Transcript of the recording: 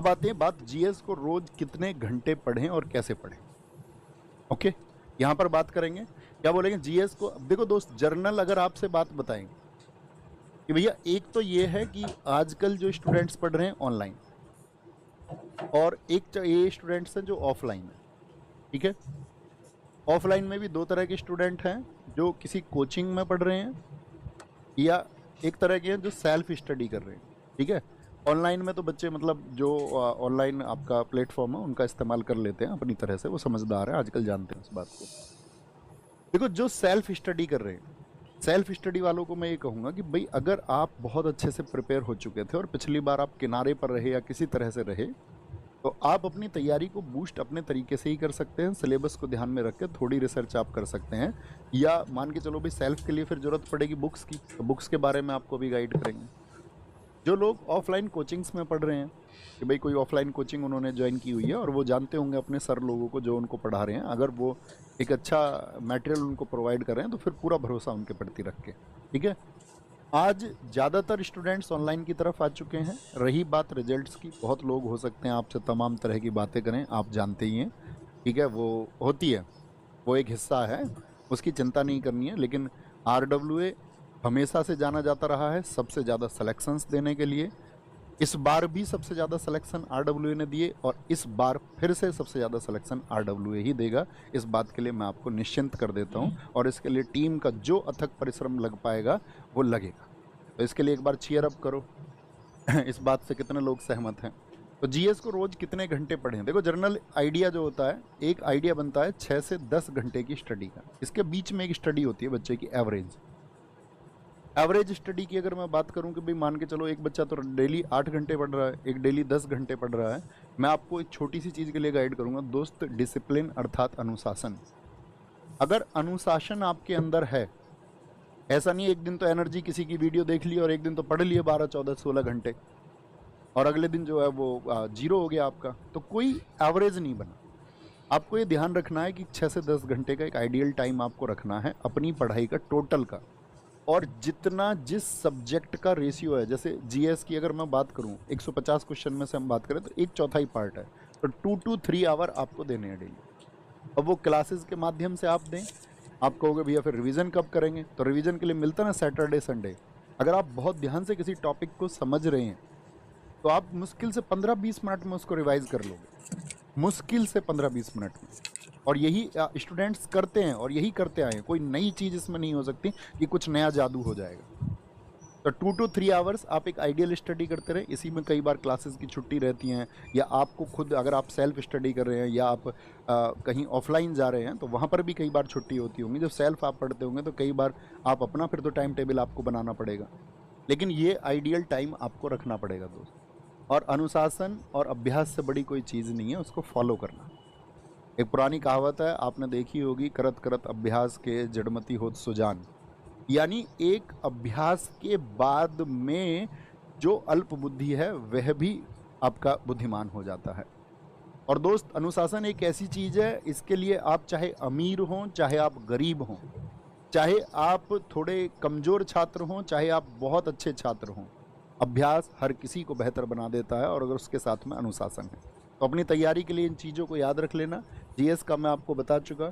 अब आते हैं बात जीएस को रोज कितने घंटे पढ़ें और कैसे पढ़ें। ओके, यहाँ पर बात करेंगे, क्या बोलेंगे जीएस को। अब देखो दोस्त, जर्नल अगर आपसे बात बताएंगे कि भैया एक तो ये है कि आजकल जो स्टूडेंट्स पढ़ रहे हैं ऑनलाइन, और एक ये स्टूडेंट्स हैं जो ऑफलाइन है। ठीक है, ऑफलाइन में भी दो तरह के स्टूडेंट हैं, जो किसी कोचिंग में पढ़ रहे हैं, या एक तरह के हैं जो सेल्फ स्टडी कर रहे हैं। ठीक है, ऑनलाइन में तो बच्चे मतलब जो ऑनलाइन आपका प्लेटफॉर्म है उनका इस्तेमाल कर लेते हैं अपनी तरह से, वो समझदार है आजकल, जानते हैं उस बात को। देखो, जो सेल्फ स्टडी कर रहे हैं, सेल्फ स्टडी वालों को मैं ये कहूँगा कि भाई अगर आप बहुत अच्छे से प्रिपेयर हो चुके थे और पिछली बार आप किनारे पर रहे या किसी तरह से रहे, तो आप अपनी तैयारी को बूस्ट अपने तरीके से ही कर सकते हैं। सिलेबस को ध्यान में रख के थोड़ी रिसर्च आप कर सकते हैं, या मान के चलो भाई सेल्फ के लिए फिर जरूरत पड़ेगी बुक्स की, तो बुक्स के बारे में आपको भी गाइड करेंगे। जो लोग ऑफलाइन कोचिंग्स में पढ़ रहे हैं कि भाई कोई ऑफलाइन कोचिंग उन्होंने ज्वाइन की हुई है और वो जानते होंगे अपने सर लोगों को जो उनको पढ़ा रहे हैं, अगर वो एक अच्छा मटेरियल उनको प्रोवाइड कर रहे हैं तो फिर पूरा भरोसा उनके प्रति रख के। ठीक है, आज ज़्यादातर स्टूडेंट्स ऑनलाइन की तरफ आ चुके हैं। रही बात रिजल्ट्स की, बहुत लोग हो सकते हैं आपसे तमाम तरह की बातें करें, आप जानते ही हैं। ठीक है, वो होती है, वो एक हिस्सा है, उसकी चिंता नहीं करनी है। लेकिन आरडब्ल्यूए हमेशा से जाना जाता रहा है सबसे ज़्यादा सिलेक्शंस देने के लिए। इस बार भी सबसे ज़्यादा सिलेक्शन आरडब्ल्यूए ने दिए, और इस बार फिर से सबसे ज़्यादा सिलेक्शन आरडब्ल्यूए ही देगा। इस बात के लिए मैं आपको निश्चिंत कर देता हूँ, और इसके लिए टीम का जो अथक परिश्रम लग पाएगा वो लगेगा। तो इसके लिए एक बार चीयर अप करो। इस बात से कितने लोग सहमत हैं? तो जीएस को रोज़ कितने घंटे पढ़ें? देखो, जर्नल आइडिया जो होता है, एक आइडिया बनता है 6 से 10 घंटे की स्टडी का। इसके बीच में एक स्टडी होती है बच्चे की एवरेज स्टडी की। अगर मैं बात करूं कि भाई मान के चलो एक बच्चा तो डेली 8 घंटे पढ़ रहा है, एक डेली 10 घंटे पढ़ रहा है, मैं आपको एक छोटी सी चीज़ के लिए गाइड करूंगा दोस्त, डिसिप्लिन अर्थात अनुशासन। अगर अनुशासन आपके अंदर है, ऐसा नहीं एक दिन तो एनर्जी किसी की वीडियो देख ली और एक दिन तो पढ़ लिए 12, 14, 16 घंटे, और अगले दिन जो है वो जीरो हो गया आपका, तो कोई एवरेज नहीं बना। आपको ये ध्यान रखना है कि 6 से 10 घंटे का एक आइडियल टाइम आपको रखना है अपनी पढ़ाई का, टोटल का। और जितना जिस सब्जेक्ट का रेशियो है, जैसे जीएस की अगर मैं बात करूं 150 क्वेश्चन में से हम बात करें तो 1/4 पार्ट है, तो 2 to 3 आवर आपको देने हैं डेली। अब वो क्लासेस के माध्यम से आप दें। आप कहोगे भैया फिर रिवीजन कब करेंगे? तो रिवीजन के लिए मिलता है ना सैटरडे संडे। अगर आप बहुत ध्यान से किसी टॉपिक को समझ रहे हैं तो आप मुश्किल से 15-20 मिनट में उसको रिवाइज कर लोगे, मुश्किल से 15-20 मिनट में। और यही स्टूडेंट्स करते हैं और यही करते आए हैं। कोई नई चीज़ इसमें नहीं हो सकती कि कुछ नया जादू हो जाएगा। तो 2 to 3 आवर्स आप एक आइडियल स्टडी करते रहे। इसी में कई बार क्लासेस की छुट्टी रहती हैं, या आपको खुद अगर आप सेल्फ स्टडी कर रहे हैं या आप कहीं ऑफलाइन जा रहे हैं तो वहाँ पर भी कई बार छुट्टी होती होंगी। जब सेल्फ आप पढ़ते होंगे तो कई बार आप अपना फिर तो टाइम टेबल आपको बनाना पड़ेगा, लेकिन ये आइडियल टाइम आपको रखना पड़ेगा दोस्त। और अनुशासन और अभ्यास से बड़ी कोई चीज़ नहीं है, उसको फॉलो करना। एक पुरानी कहावत है, आपने देखी होगी, करत करत अभ्यास के जड़मती होत सुजान। यानी एक अभ्यास के बाद में जो अल्प बुद्धि है वह भी आपका बुद्धिमान हो जाता है। और दोस्त, अनुशासन एक ऐसी चीज़ है, इसके लिए आप चाहे अमीर हों, चाहे आप गरीब हों, चाहे आप थोड़े कमज़ोर छात्र हों, चाहे आप बहुत अच्छे छात्र हों, अभ्यास हर किसी को बेहतर बना देता है। और अगर उसके साथ में अनुशासन है तो अपनी तैयारी के लिए इन चीज़ों को याद रख लेना। जीएस का मैं आपको बता चुका,